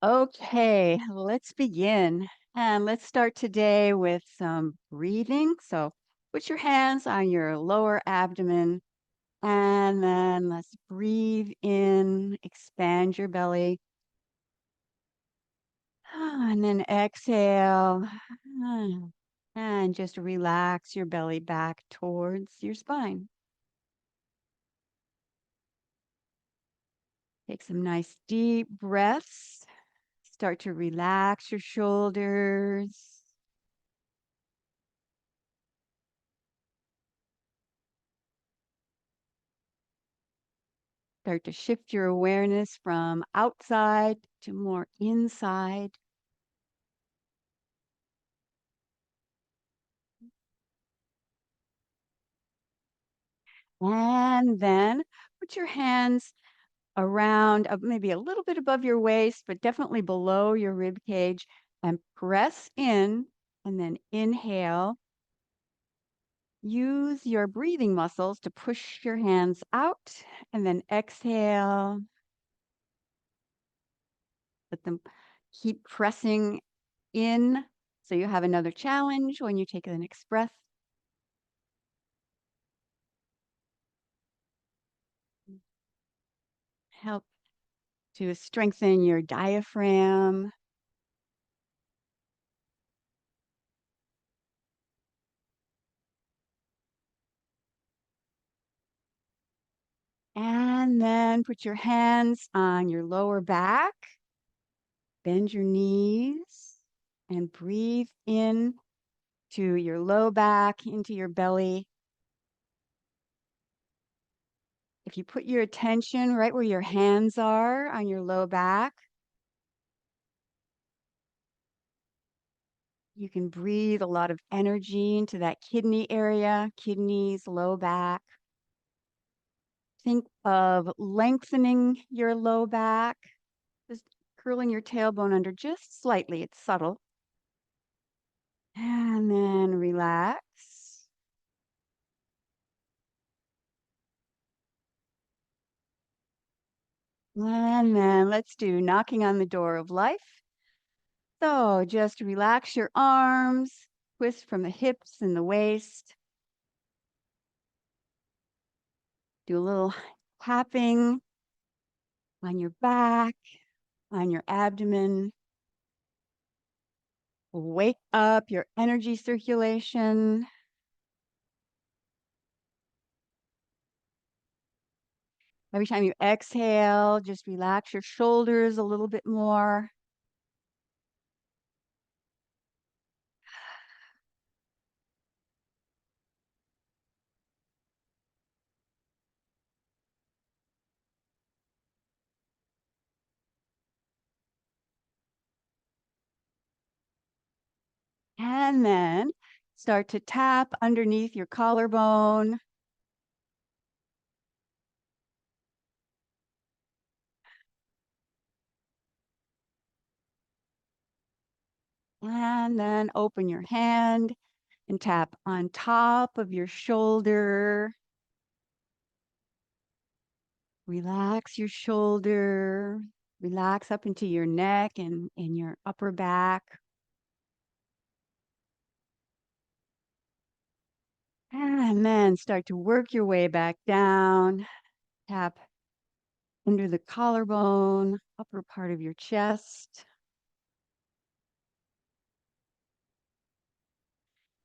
Okay, let's begin. And let's start today with some breathing. So put your hands on your lower abdomen and then let's breathe in, expand your belly. And then exhale. And just relax your belly back towards your spine. Take some nice deep breaths. Start to relax your shoulders. Start to shift your awareness from outside to more inside. And then put your hands around maybe a little bit above your waist, but definitely below your rib cage and press in and then inhale. Use your breathing muscles to push your hands out and then exhale. Let them keep pressing in so you have another challenge when you take the next breath. Help to strengthen your diaphragm. And then put your hands on your lower back, bend your knees, and breathe in to your low back, into your belly. If you put your attention right where your hands are on your low back, you can breathe a lot of energy into that kidney area, kidneys, low back. Think of lengthening your low back, just curling your tailbone under just slightly. It's subtle. And then relax. And then let's do knocking on the door of life. So just relax your arms, twist from the hips and the waist. Do a little tapping on your back, on your abdomen. Wake up your energy circulation. Every time you exhale, just relax your shoulders a little bit more. And then start to tap underneath your collarbone. And then open your hand and tap on top of your shoulder. Relax your shoulder. Relax up into your neck and your upper back. And then start to work your way back down. Tap under the collarbone, upper part of your chest.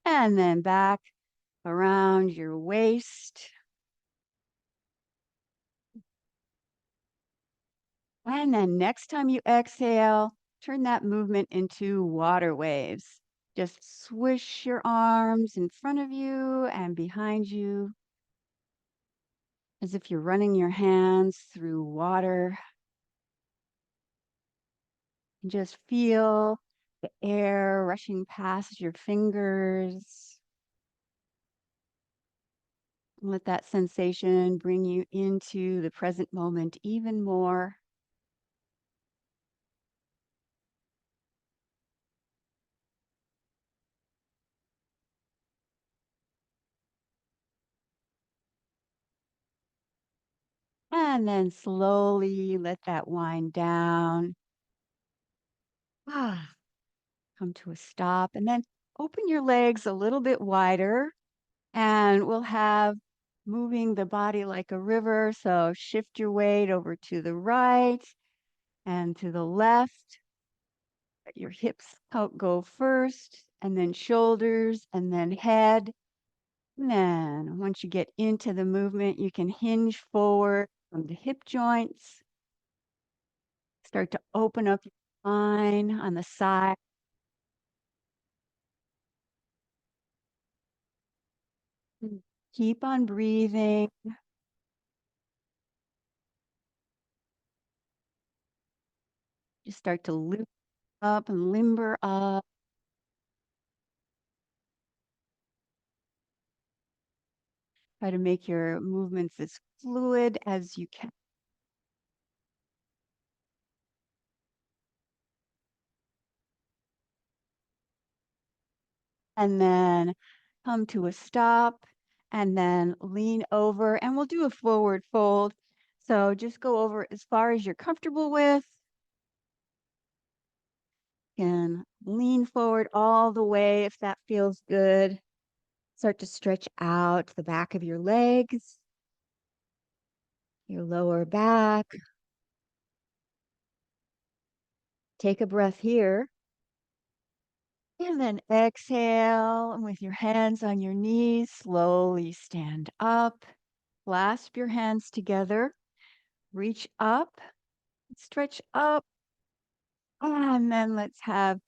And then back around your waist. And then next time you exhale, turn that movement into water waves. Just swish your arms in front of you and behind you as if you're running your hands through water. And just feel the air rushing past your fingers. Let that sensation bring you into the present moment even more. And then slowly let that wind down. Ah, come to a stop and then open your legs a little bit wider and we'll have moving the body like a river. So shift your weight over to the right and to the left. Let your hips go first and then shoulders and then head. And then once you get into the movement, you can hinge forward from the hip joints. Start to open up your spine on the side. Keep on breathing. Just start to lift up and limber up. Try to make your movements as fluid as you can. And then come to a stop and then lean over and we'll do a forward fold. So just go over as far as you're comfortable with. And lean forward all the way if that feels good. Start to stretch out the back of your legs, your lower back. Take a breath here. And then exhale, and with your hands on your knees, slowly stand up. Clasp your hands together. Reach up, stretch up, and then let's have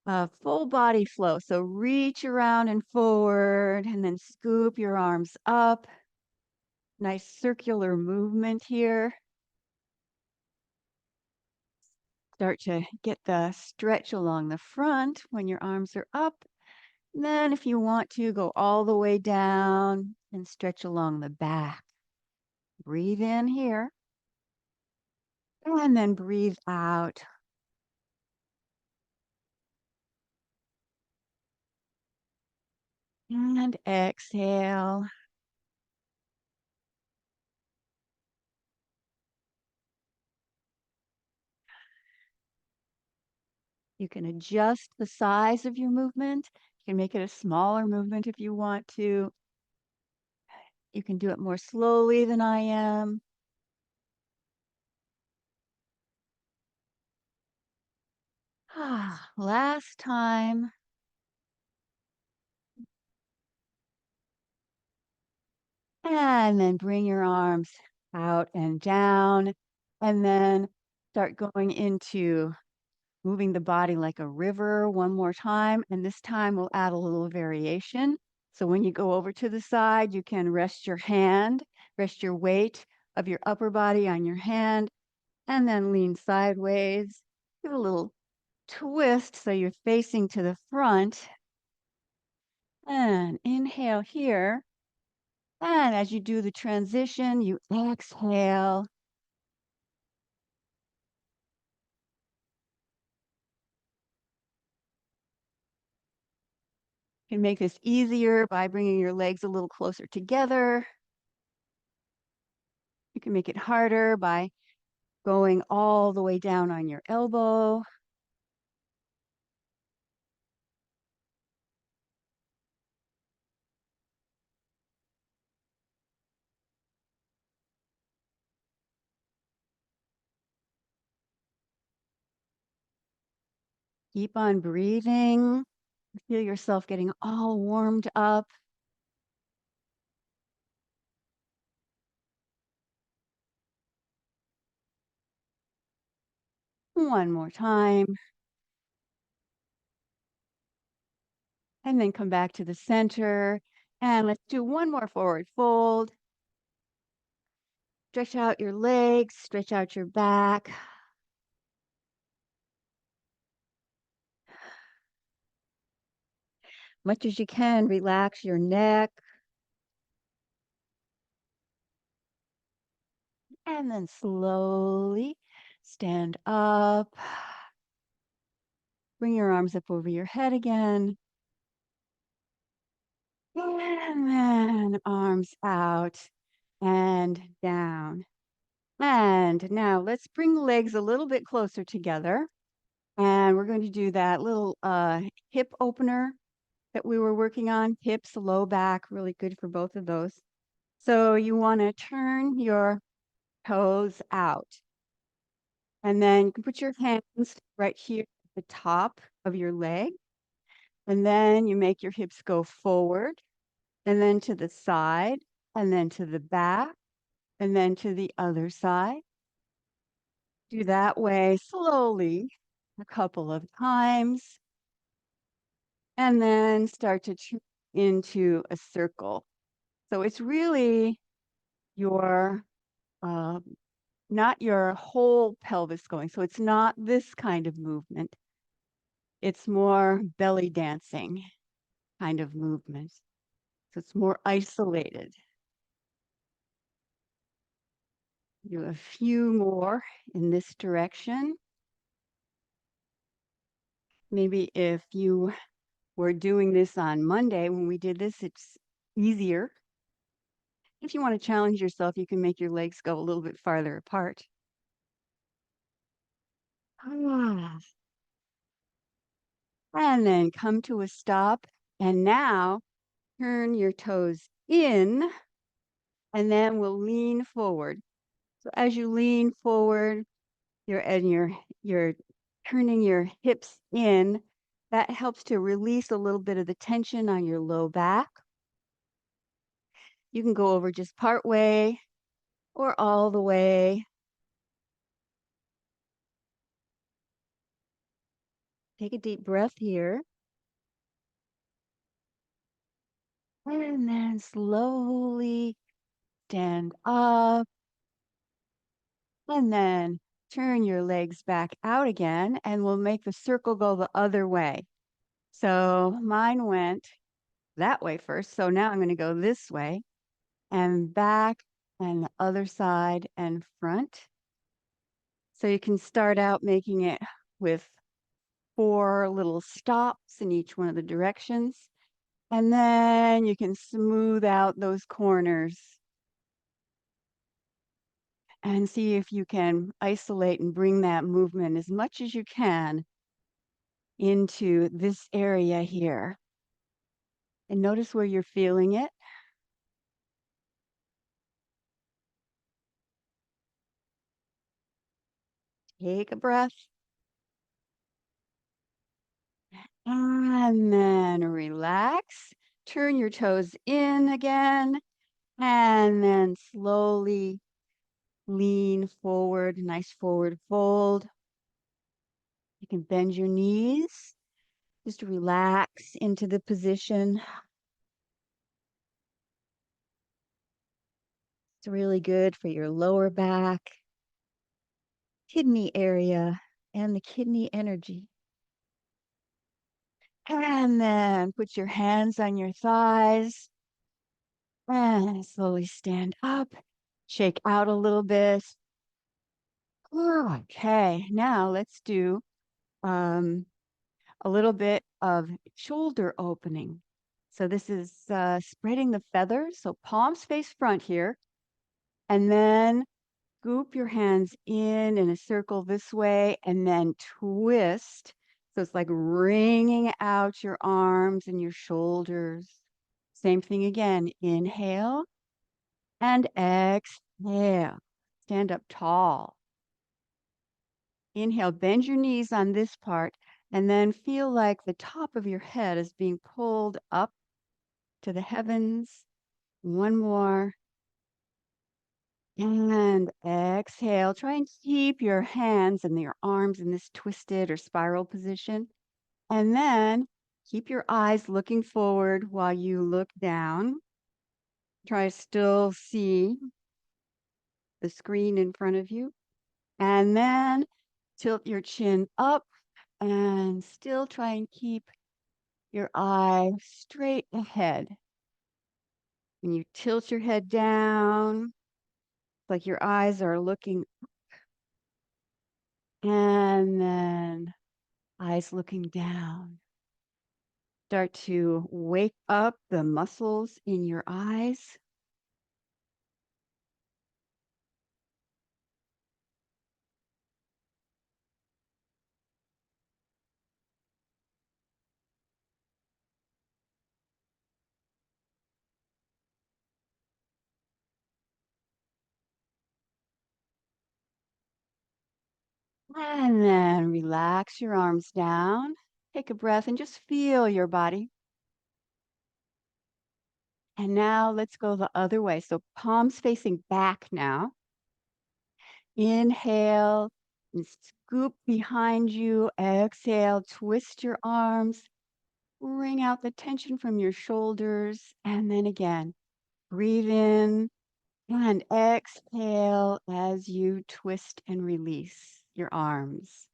a full body flow. So reach around and forward, and then scoop your arms up. Nice circular movement here. Start to get the stretch along the front when your arms are up. And then if you want to, go all the way down and stretch along the back. Breathe in here and then breathe out. And exhale. You can adjust the size of your movement. You can make it a smaller movement if you want to. You can do it more slowly than I am. Last time. And then bring your arms out and down. And then start going into moving the body like a river one more time. And this time we'll add a little variation. So when you go over to the side, you can rest your hand, rest your weight of your upper body on your hand, and then lean sideways. Give a little twist so you're facing to the front. And inhale here. And as you do the transition, you exhale. You can make this easier by bringing your legs a little closer together. You can make it harder by going all the way down on your elbow. Keep on breathing. Feel yourself getting all warmed up. One more time. And then come back to the center. And let's do one more forward fold. Stretch out your legs, stretch out your back. Much as you can, relax your neck. And then slowly stand up. Bring your arms up over your head again. And then arms out and down. And now let's bring the legs a little bit closer together. And we're going to do that little hip opener that we were working on, hips, low back, really good for both of those. So you want to turn your toes out. And then you can put your hands right here at the top of your leg. And then you make your hips go forward, and then to the side, and then to the back, and then to the other side. Do that way slowly a couple of times, and then start to turn into a circle. So it's really your uh, not your whole pelvis going. So it's not this kind of movement. It's more belly dancing kind of movement. So it's more isolated. Do a few more in this direction. Maybe if you were doing this on Monday when we did this, it's easier. If you want to challenge yourself, you can make your legs go a little bit farther apart. Ah. And then come to a stop. And now turn your toes in, and then we'll lean forward. So as you lean forward, you're turning your hips in. That helps to release a little bit of the tension on your low back. You can go over just part way or all the way. Take a deep breath here. And then slowly stand up. And then turn your legs back out again, and we'll make the circle go the other way. So mine went that way first. So now I'm going to go this way and back and the other side and front. So you can start out making it with 4 little stops in each one of the directions. And then you can smooth out those corners and see if you can isolate and bring that movement as much as you can into this area here. And notice where you're feeling it. Take a breath. And then relax. Turn your toes in again. And then slowly lean forward. Nice forward fold. You can bend your knees. Just relax into the position. It's really good for your lower back, kidney area, and the kidney energy. And then put your hands on your thighs and slowly stand up, shake out a little bit. Okay, now let's do um, a little bit of shoulder opening. So this is spreading the feathers. So palms face front here, and then scoop your hands in a circle this way, and then twist. So it's like wringing out your arms and your shoulders. Same thing again. Inhale and exhale. Stand up tall. Inhale, bend your knees on this part, and then feel like the top of your head is being pulled up to the heavens. One more. And exhale. Try and keep your hands and your arms in this twisted or spiral position. And then keep your eyes looking forward while you look down. Try to still see the screen in front of you. And then tilt your chin up and still try and keep your eye straight ahead. When you tilt your head down, it's like your eyes are looking, and then eyes looking down. Start to wake up the muscles in your eyes. And then relax your arms down. Take a breath and just feel your body. And now let's go the other way. So palms facing back now. Inhale and scoop behind you. Exhale, twist your arms. Bring out the tension from your shoulders. And then again, breathe in and exhale as you twist and release your arms.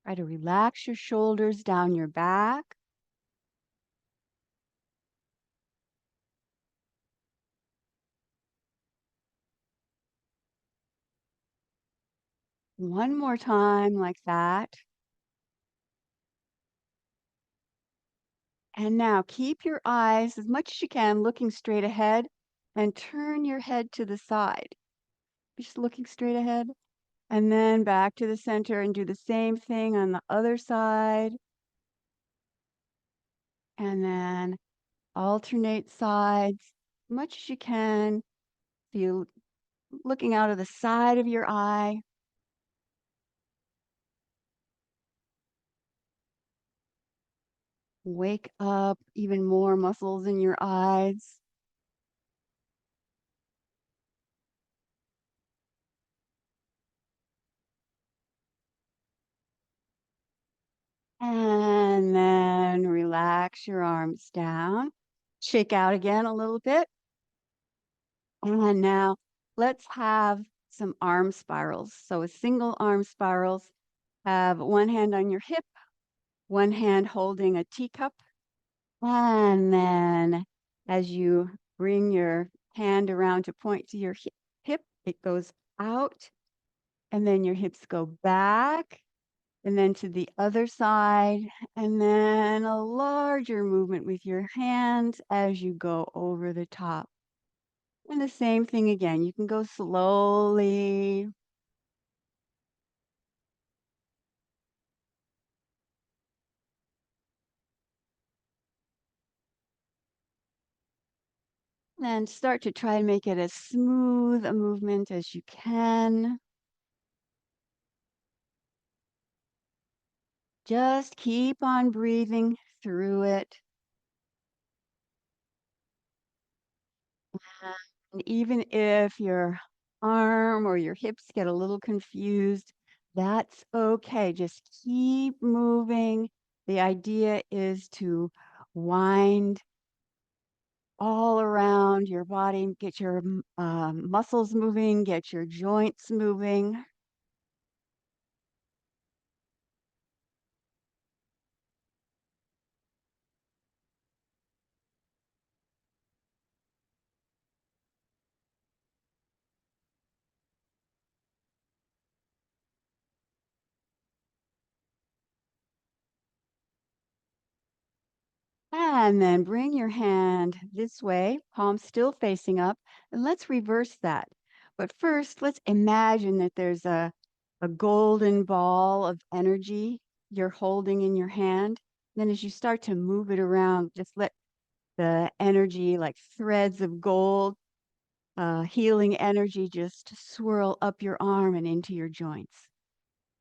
Try to relax your shoulders down your back. One more time like that. And now keep your eyes as much as you can looking straight ahead and turn your head to the side. Just looking straight ahead and then back to the center and do the same thing on the other side. And then alternate sides as much as you can. Feel looking out of the side of your eye. Wake up even more muscles in your eyes. And then relax your arms down. Shake out again a little bit. And now let's have some arm spirals. So a single arm spirals, have one hand on your hip, one hand holding a teacup. And then as you bring your hand around to point to your hip, it goes out. And then your hips go back. And then to the other side. And then a larger movement with your hands as you go over the top. And the same thing again. You can go slowly. And start to try and make it as smooth a movement as you can. Just keep on breathing through it. And even if your arm or your hips get a little confused, that's okay. Just keep moving. The idea is to wind all around your body, get your muscles moving, get your joints moving. And then bring your hand this way, palm still facing up, and let's reverse that. But first, let's imagine that there's a golden ball of energy you're holding in your hand. Then as you start to move it around, just let the energy, like threads of gold, healing energy, just swirl up your arm and into your joints.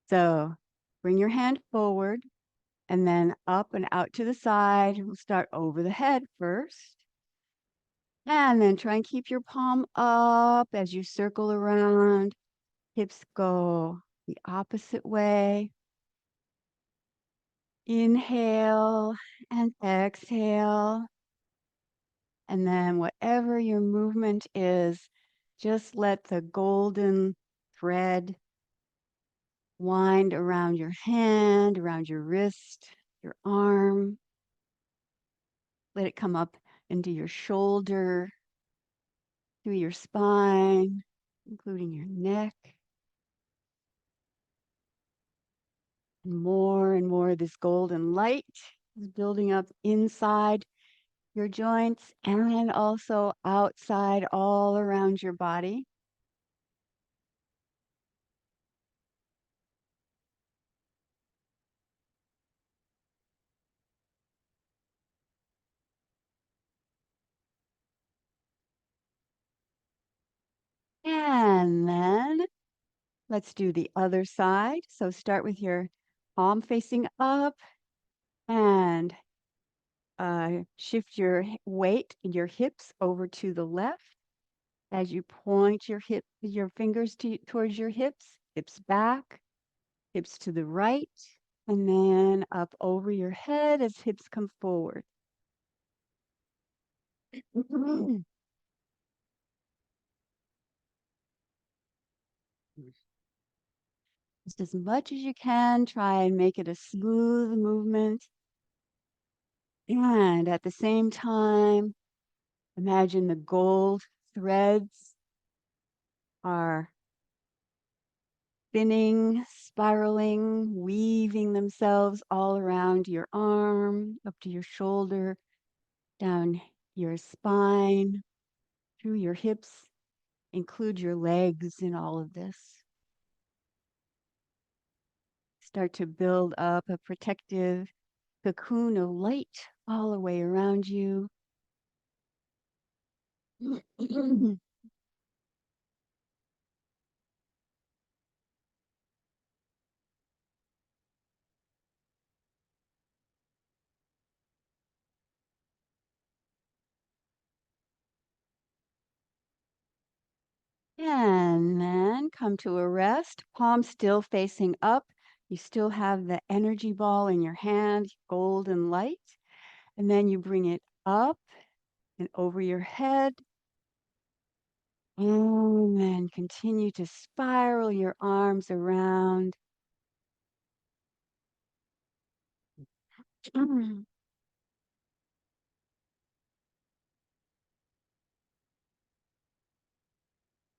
So bring your hand forward and then up and out to the side. We'll start over the head first. And then try and keep your palm up as you circle around. Hips go the opposite way. Inhale and exhale. And then whatever your movement is, just let the golden thread wind around your hand, around your wrist, your arm. Let it come up into your shoulder, through your spine, including your neck. And more of this golden light is building up inside your joints and also outside all around your body. And then let's do the other side. So start with your palm facing up and shift your weight and your hips over to the left as you point your fingers towards your hips, hips back, hips to the right, and then up over your head as hips come forward. Just as much as you can, try and make it a smooth movement. And at the same time, imagine the gold threads are spinning, spiraling, weaving themselves all around your arm, up to your shoulder, down your spine, through your hips. Include your legs in all of this. Start to build up a protective cocoon of light all the way around you. And then come to a rest, palms still facing up. You still have the energy ball in your hand, golden light. And then you bring it up and over your head. And then continue to spiral your arms around.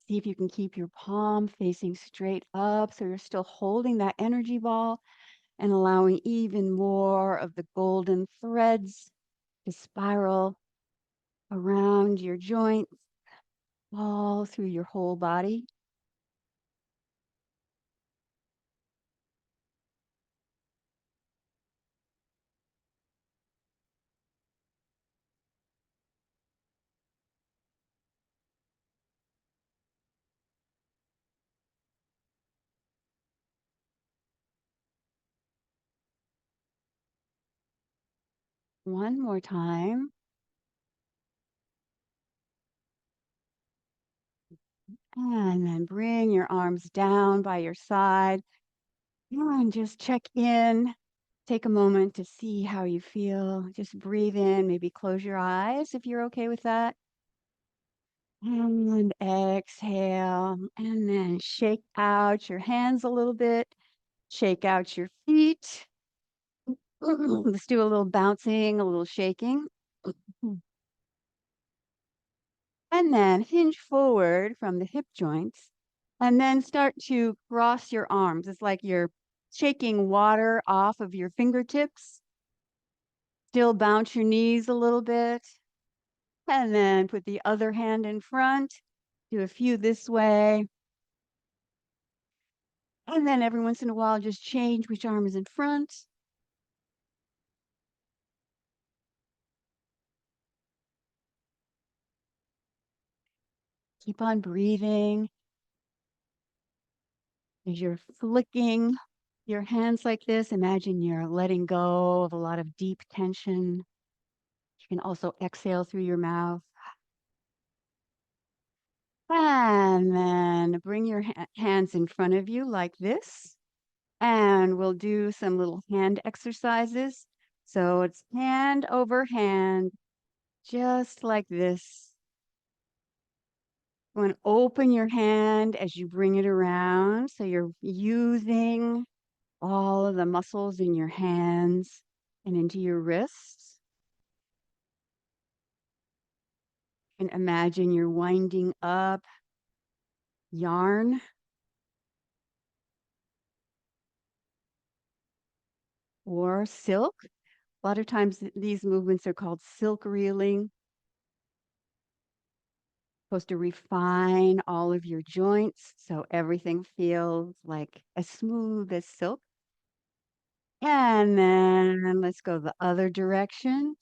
See if you can keep your palm facing straight up so you're still holding that energy ball and allowing even more of the golden threads to spiral around your joints, all through your whole body. One more time. And then bring your arms down by your side and just check in. Take a moment to see how you feel. Just breathe in, maybe close your eyes if you're okay with that. And exhale, and then shake out your hands a little bit. Shake out your feet. Let's do a little bouncing, a little shaking. And then hinge forward from the hip joints. And then start to cross your arms. It's like you're shaking water off of your fingertips. Still bounce your knees a little bit. And then put the other hand in front. Do a few this way. And then every once in a while, just change which arm is in front. Keep on breathing. As you're flicking your hands like this, imagine you're letting go of a lot of deep tension. You can also exhale through your mouth. And then bring your hands in front of you like this. And we'll do some little hand exercises. So it's hand over hand, just like this. You want to open your hand as you bring it around. So you're using all of the muscles in your hands and into your wrists. And imagine you're winding up yarn or silk. A lot of times these movements are called silk reeling. Supposed to refine all of your joints so everything feels like as smooth as silk. And then let's go the other direction.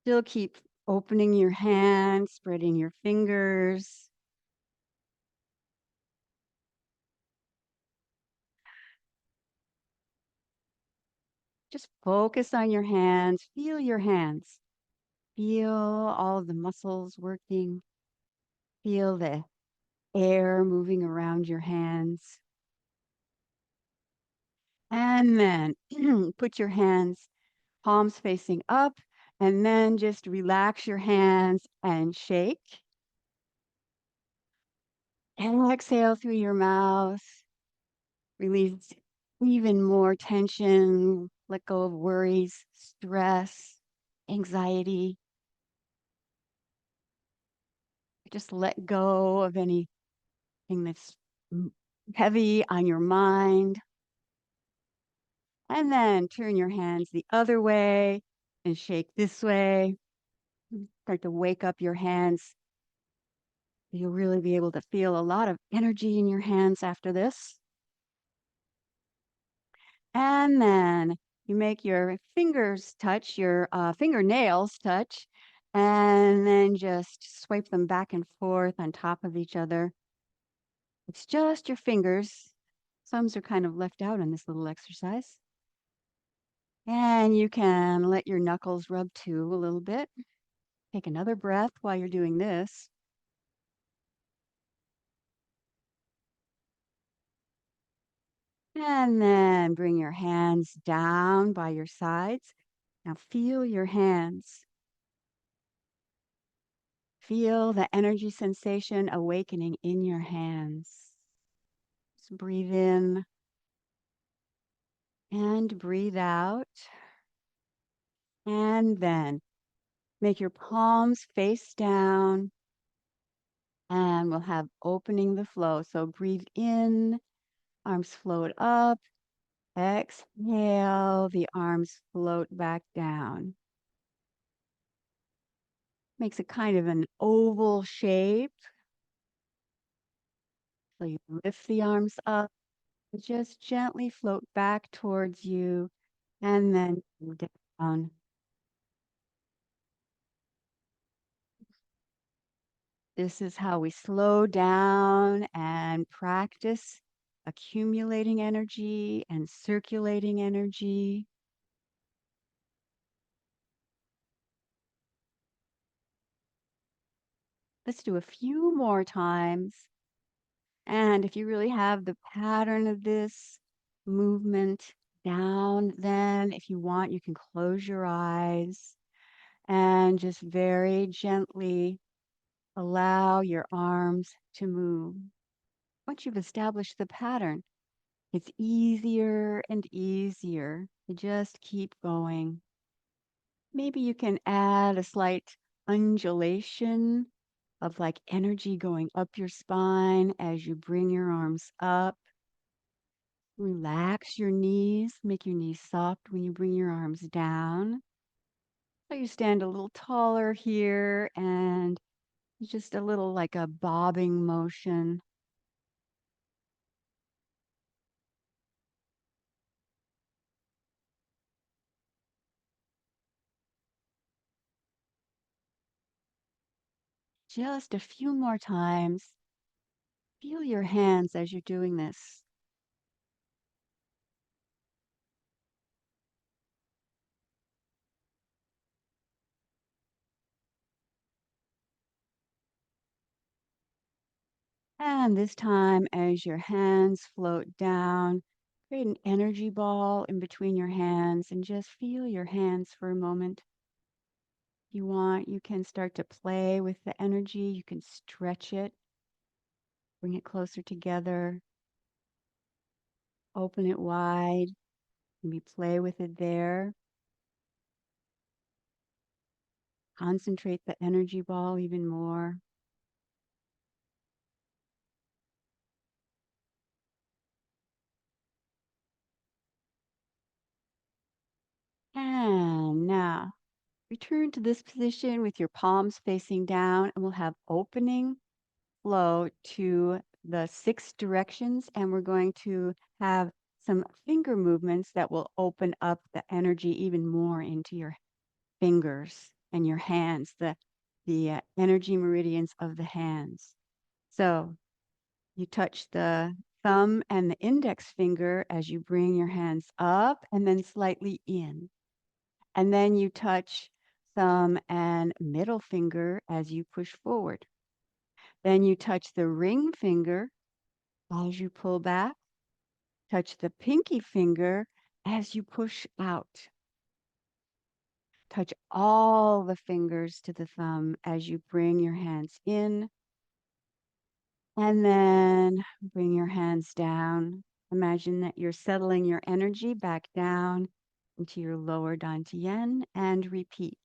Still keep opening your hand, spreading your fingers. Just focus on your hands. Feel your hands. Feel all of the muscles working. Feel the air moving around your hands. And then put your hands, palms facing up, and then just relax your hands and shake. And exhale through your mouth. Release even more tension. Let go of worries, stress, anxiety. Just let go of anything that's heavy on your mind. And then turn your hands the other way and shake this way. Start to wake up your hands. You'll really be able to feel a lot of energy in your hands after this. And then you make your fingers touch, your fingernails touch, and then just swipe them back and forth on top of each other. It's just your fingers. Thumbs are kind of left out in this little exercise. And you can let your knuckles rub too a little bit. Take another breath while you're doing this. And then bring your hands down by your sides. Now feel your hands. Feel the energy sensation awakening in your hands. Just breathe in and breathe out. And then make your palms face down and we'll have opening the flow. So breathe in, arms float up. Exhale, the arms float back down. Makes a kind of an oval shape. So you lift the arms up, just gently float back towards you, and then down. This is how we slow down and practice accumulating energy and circulating energy. Let's do a few more times. And if you really have the pattern of this movement down, then if you want, you can close your eyes and just very gently allow your arms to move. Once you've established the pattern, it's easier and easier to just keep going. Maybe you can add a slight undulation of like energy going up your spine as you bring your arms up. Relax your knees, make your knees soft when you bring your arms down. So you stand a little taller here and just a little like a bobbing motion. Just a few more times. Feel your hands as you're doing this. And this time, as your hands float down, create an energy ball in between your hands and just feel your hands for a moment. If you want, you can start to play with the energy. You can stretch it, bring it closer together, open it wide, maybe play with it there. Concentrate the energy ball even more. And now return to this position with your palms facing down, and we'll have opening flow to the 6 directions. And we're going to have some finger movements that will open up the energy even more into your fingers and your hands, the energy meridians of the hands. So you touch the thumb and the index finger as you bring your hands up and then slightly in. And then you touch thumb and middle finger as you push forward. Then you touch the ring finger as you pull back. Touch the pinky finger as you push out. Touch all the fingers to the thumb as you bring your hands in. And then bring your hands down. Imagine that you're settling your energy back down into your lower dantian and repeat.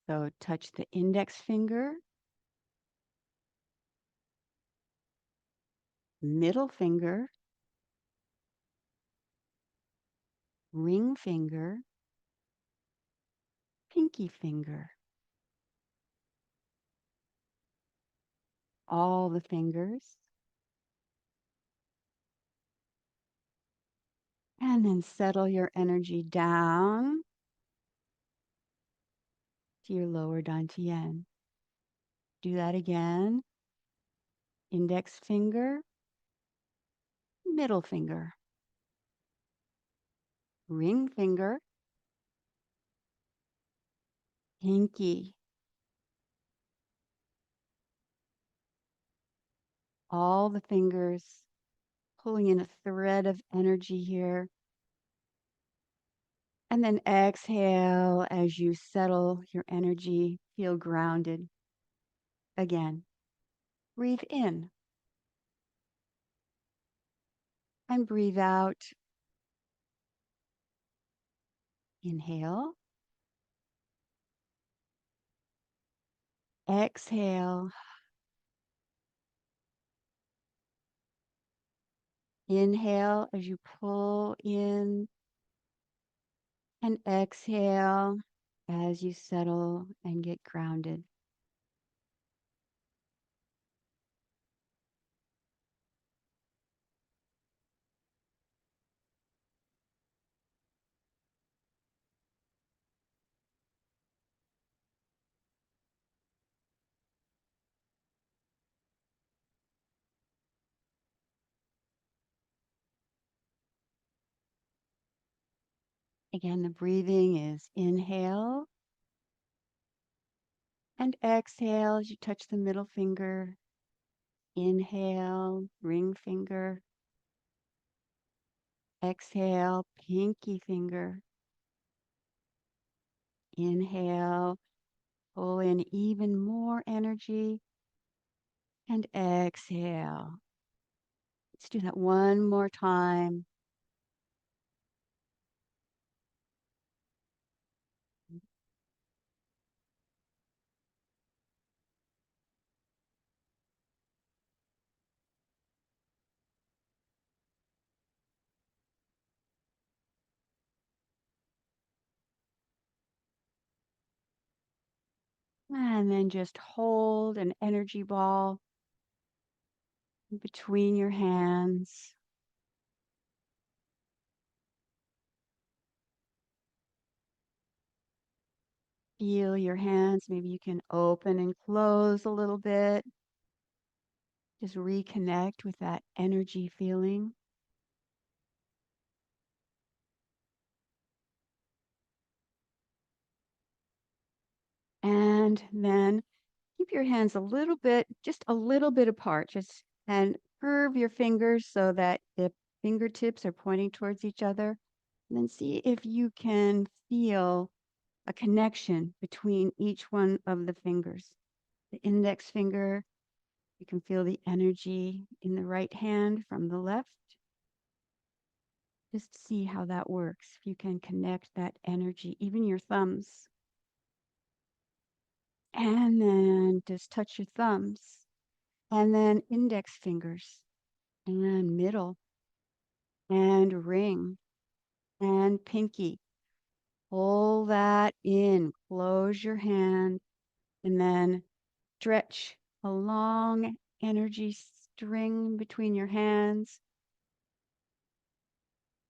So touch the index finger, middle finger, ring finger, pinky finger. All the fingers. And then settle your energy down to your lower dantian. Do that again. Index finger, middle finger, ring finger, pinky. All the fingers pulling in a thread of energy here. And then exhale as you settle your energy, feel grounded. Again, breathe in and breathe out. Inhale, exhale, inhale as you pull in and exhale as you settle and get grounded. Again, the breathing is inhale and exhale as you touch the middle finger. Inhale, ring finger. Exhale, pinky finger. Inhale, pull in even more energy. And exhale. Let's do that one more time. And then just hold an energy ball between your hands. Feel your hands. Maybe you can open and close a little bit. Just reconnect with that energy feeling. And then keep your hands a little bit, just a little bit apart. Just and curve your fingers so that the fingertips are pointing towards each other. And then see if you can feel a connection between each one of the fingers. The index finger, you can feel the energy in the right hand from the left. Just see how that works. If you can connect that energy, even your thumbs. And then just touch your thumbs. And then index fingers. And middle. And ring. And pinky. Pull that in. Close your hand. And then stretch a long energy string between your hands.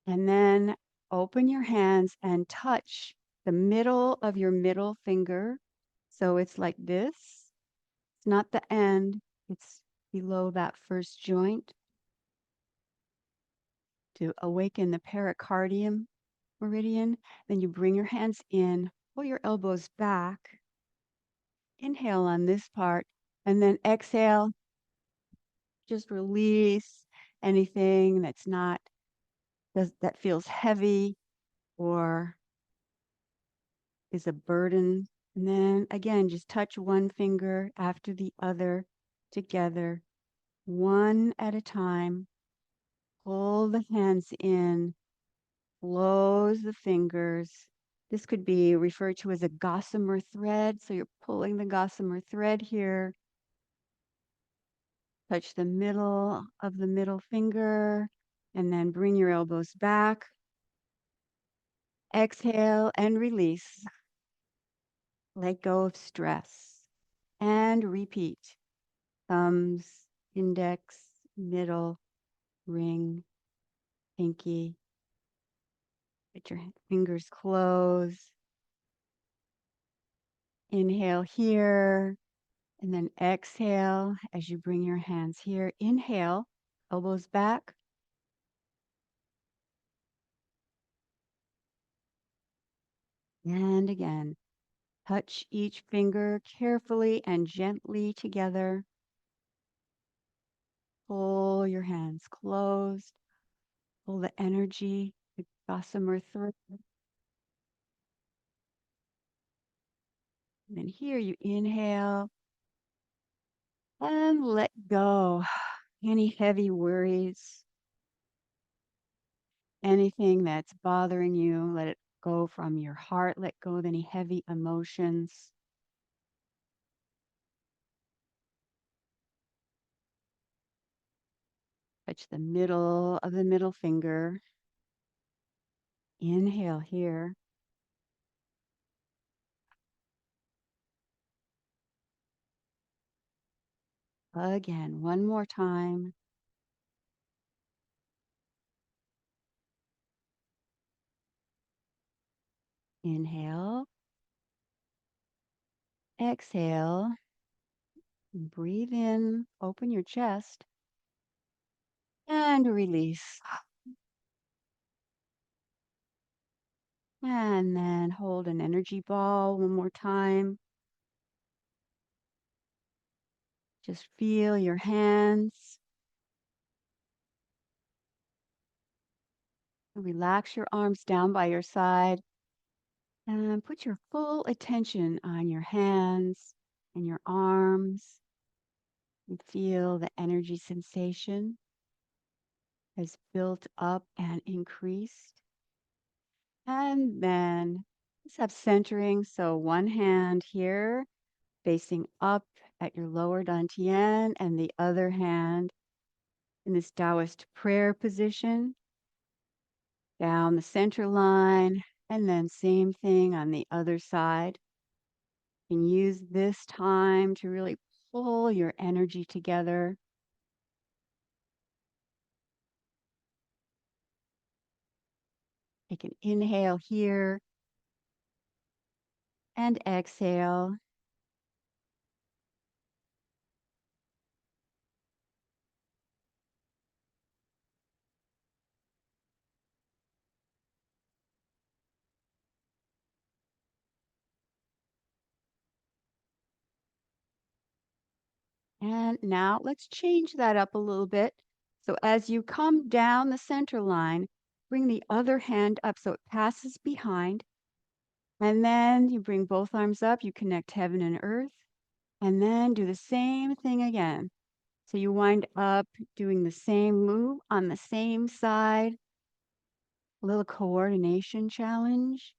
And then open your hands and touch the middle of your middle finger. So it's like this. It's not the end, it's below that first joint. to awaken the pericardium meridian. Then you bring your hands in, pull your elbows back, inhale on this part, and then exhale. Just release anything that's not that feels heavy or is a burden. And then again, just touch one finger after the other together, one at a time. Pull the hands in, close the fingers. This could be referred to as a gossamer thread. So you're pulling the gossamer thread here. Touch the middle of the middle finger and then bring your elbows back. Exhale and release. Let go of stress and repeat. Thumbs, index, middle, ring, pinky. Let your fingers close. Inhale here and then exhale as you bring your hands here. Inhale, elbows back. And again, touch each finger carefully and gently together. Pull your hands closed. Pull the energy, the gossamer thread. And then here you inhale and let go. Any heavy worries, anything that's bothering you, let it go from your heart. Let go of any heavy emotions. Touch the middle of the middle finger. Inhale here. Again, one more time. Inhale. Exhale. Breathe in, open your chest, and release. And then hold an energy ball one more time. Just feel your hands. Relax your arms down by your side and put your full attention on your hands and your arms. And feel the energy sensation has built up and increased. And then let's have centering. So one hand here facing up at your lower dantian and the other hand in this Taoist prayer position down the center line, and then same thing on the other side. You can use this time to really pull your energy together. Take an inhale here and exhale. And now let's change that up a little bit. So as you come down the center line, bring the other hand up so it passes behind. And then you bring both arms up, you connect heaven and earth, and then do the same thing again. So you wind up doing the same move on the same side, a little coordination challenge.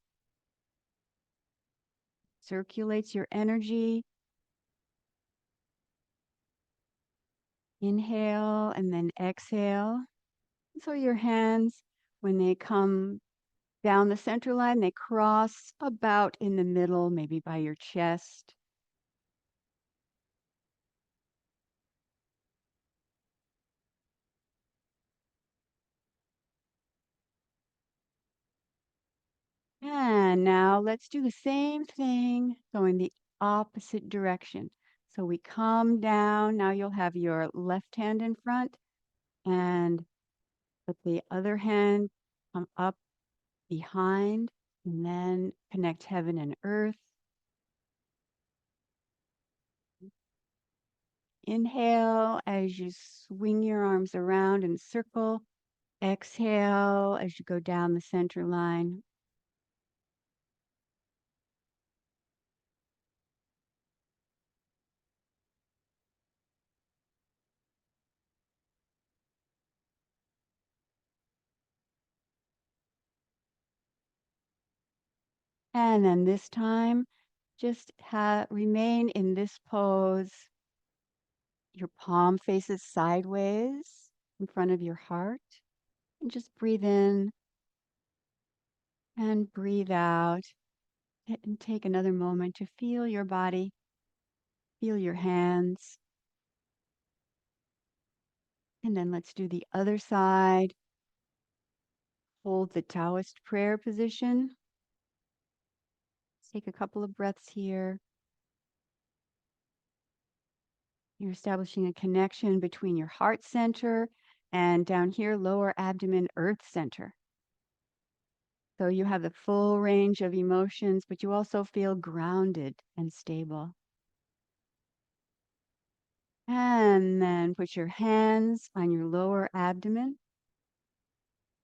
Circulates your energy. Inhale and then exhale. So your hands, when they come down the center line, they cross about in the middle, maybe by your chest. And now let's do the same thing going the opposite direction. So we come down. Now you'll have your left hand in front and Put the other hand up behind, and then connect heaven and earth. Inhale as you swing your arms around in a circle. Exhale as you go down the center line. And then this time, just remain in this pose. Your palm faces sideways in front of your heart. And just breathe in and breathe out. And take another moment to feel your body, feel your hands. And then let's do the other side. Hold the Taoist prayer position. Take a couple of breaths here. You're establishing a connection between your heart center and down here, lower abdomen, earth center. So you have the full range of emotions, but you also feel grounded and stable. And then put your hands on your lower abdomen,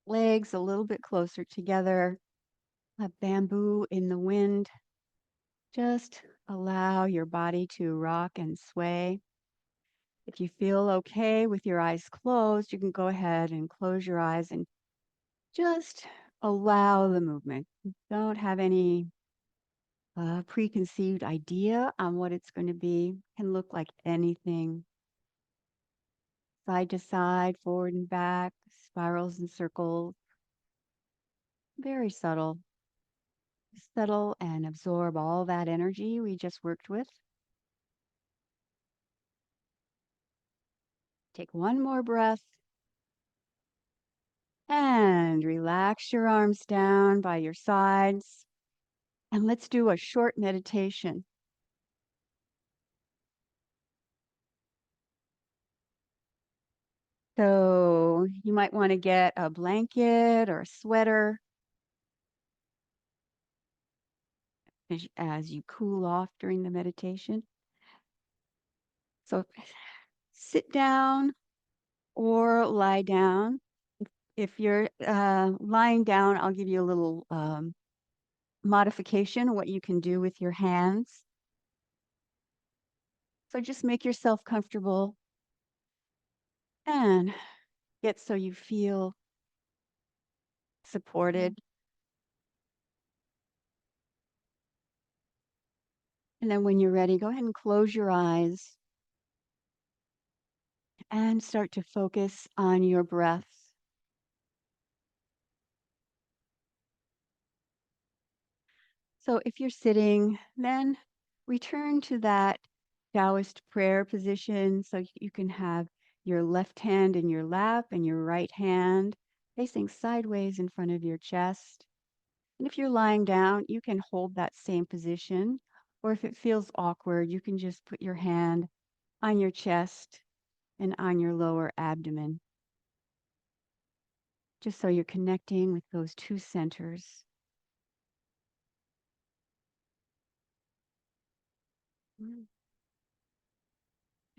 legs a little bit closer together, a bamboo in the wind. Just allow your body to rock and sway. If you feel okay with your eyes closed, you can go ahead and close your eyes and just allow the movement. Don't have any preconceived idea on what it's going to be. It can look like anything. Side to side, forward and back, spirals and circles. Very subtle. Settle and absorb all that energy we just worked with. Take one more breath. And relax your arms down by your sides. And let's do a short meditation. So you might want to get a blanket or a sweater as you cool off during the meditation. So sit down or lie down. If you're lying down, I'll give you a little modification of what you can do with your hands. So just make yourself comfortable and get so you feel supported. And then when you're ready, go ahead and close your eyes and start to focus on your breath. So if you're sitting, then return to that Taoist prayer position so you can have your left hand in your lap and your right hand facing sideways in front of your chest. And if you're lying down, you can hold that same position. Or if it feels awkward, you can just put your hand on your chest and on your lower abdomen, just so you're connecting with those two centers.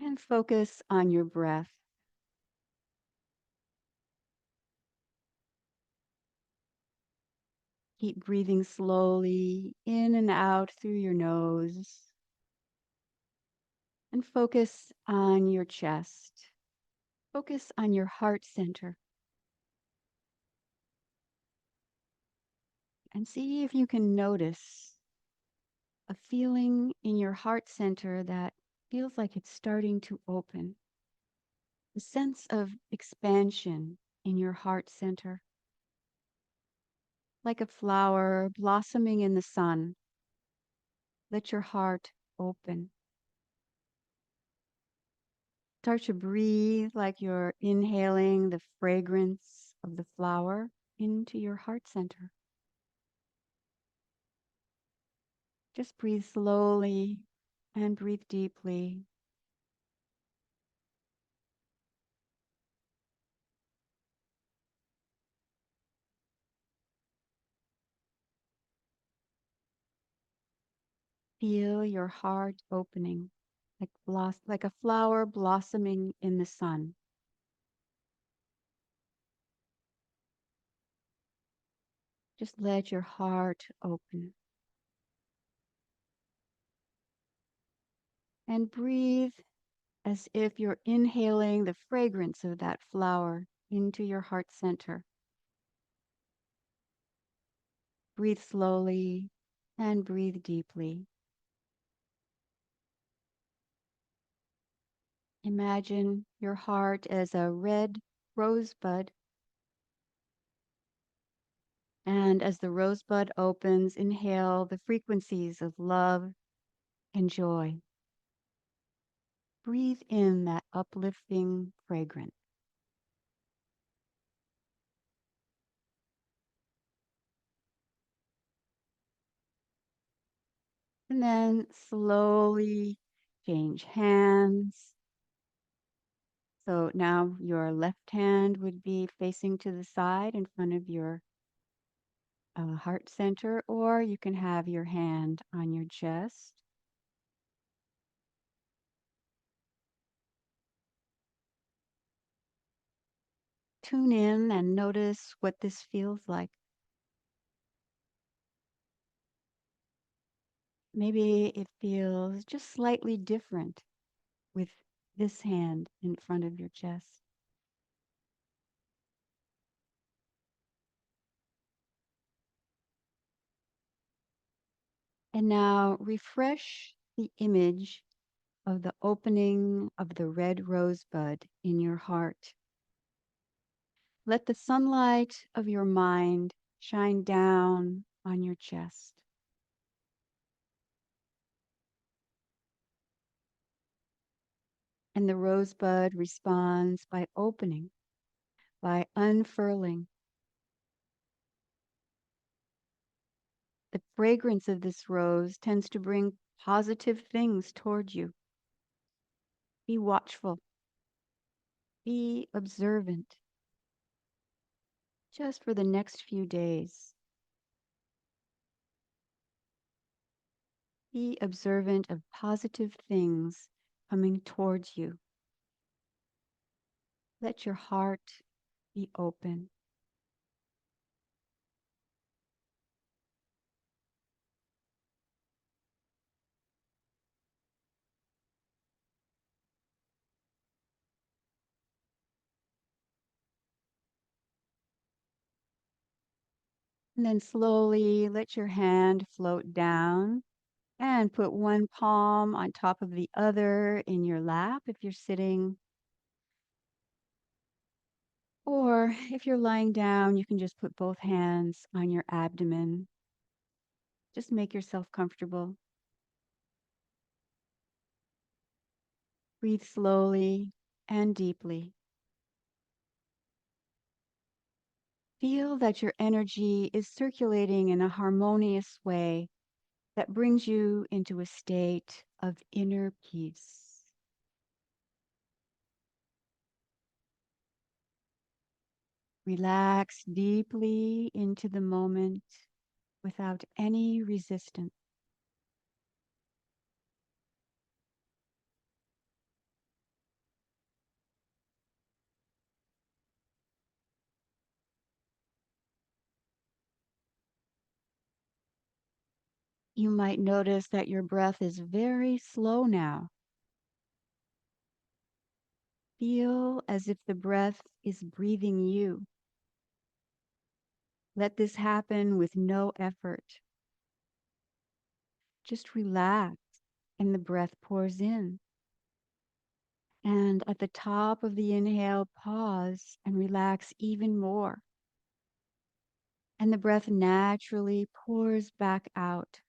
And focus on your breath. Keep breathing slowly in and out through your nose. And focus on your chest. Focus on your heart center. And see if you can notice a feeling in your heart center that feels like it's starting to open. A sense of expansion in your heart center. Like a flower blossoming in the sun. Let your heart open. Start to breathe like you're inhaling the fragrance of the flower into your heart center. Just breathe slowly and breathe deeply. Feel your heart opening, like a flower blossoming in the sun. Just let your heart open and breathe as if you're inhaling the fragrance of that flower into your heart center. Breathe slowly and breathe deeply. Imagine your heart as a red rosebud, and as the rosebud opens, inhale the frequencies of love and joy. Breathe in that uplifting fragrance. And then slowly change hands. So now your left hand would be facing to the side in front of your heart center, or you can have your hand on your chest. Tune in and notice what this feels like. Maybe it feels just slightly different with this hand in front of your chest. And now refresh the image of the opening of the red rosebud in your heart. Let the sunlight of your mind shine down on your chest. And the rosebud responds by opening, by unfurling. The fragrance of this rose tends to bring positive things toward you. Be watchful, be observant, just for the next few days. Be observant of positive things coming towards you. Let your heart be open. And then slowly let your hand float down and put one palm on top of the other in your lap if you're sitting. Or if you're lying down, you can just put both hands on your abdomen. Just make yourself comfortable. Breathe slowly and deeply. Feel that your energy is circulating in a harmonious way that brings you into a state of inner peace. Relax deeply into the moment without any resistance. You might notice that your breath is very slow now. Feel as if the breath is breathing you. Let this happen with no effort. Just relax and the breath pours in. And at the top of the inhale, pause and relax even more. And the breath naturally pours back out.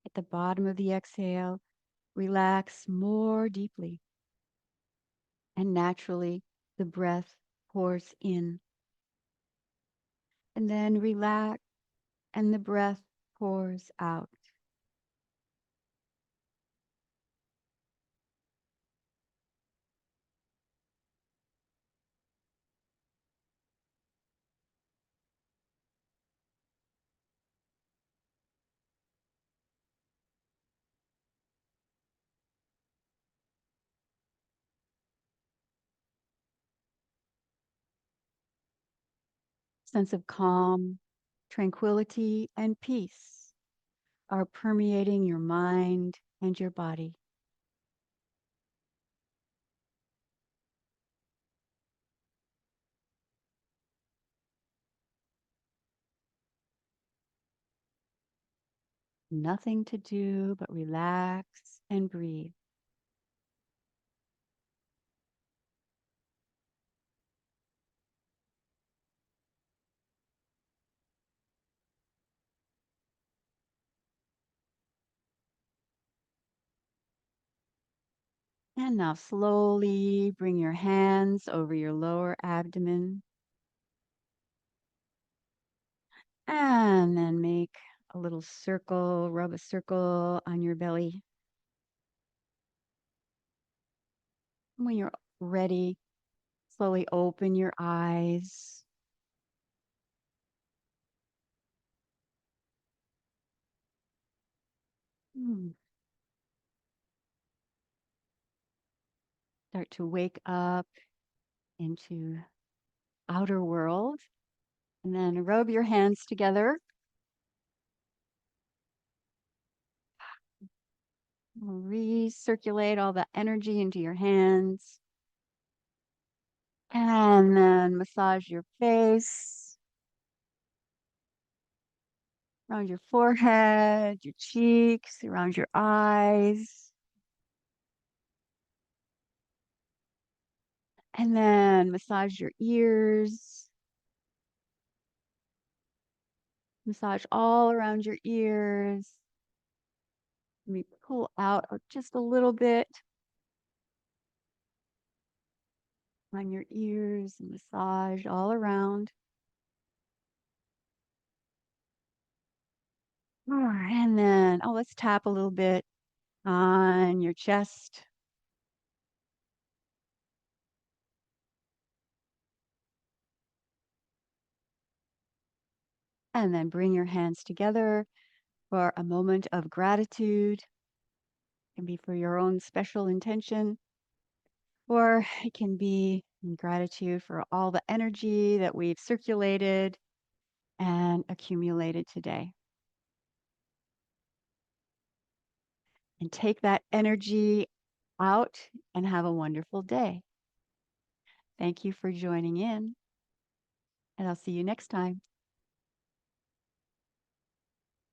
At the bottom of the exhale, relax more deeply. And naturally, the breath pours in. And then relax, and the breath pours out. Sense of calm, tranquility, and peace are permeating your mind and your body. Nothing to do but relax and breathe. And now slowly bring your hands over your lower abdomen and then make a little circle, rub a circle on your belly. When you're ready, slowly open your eyes. Hmm. Start to wake up into outer world and then rub your hands together. Recirculate all the energy into your hands and then massage your face, around your forehead, your cheeks, around your eyes. And then massage your ears, massage all around your ears. Let me pull out just a little bit on your ears and massage all around. And then, let's tap a little bit on your chest. And then bring your hands together for a moment of gratitude. It can be for your own special intention, or it can be in gratitude for all the energy that we've circulated and accumulated today. And take that energy out and have a wonderful day. Thank you for joining in, and I'll see you next time.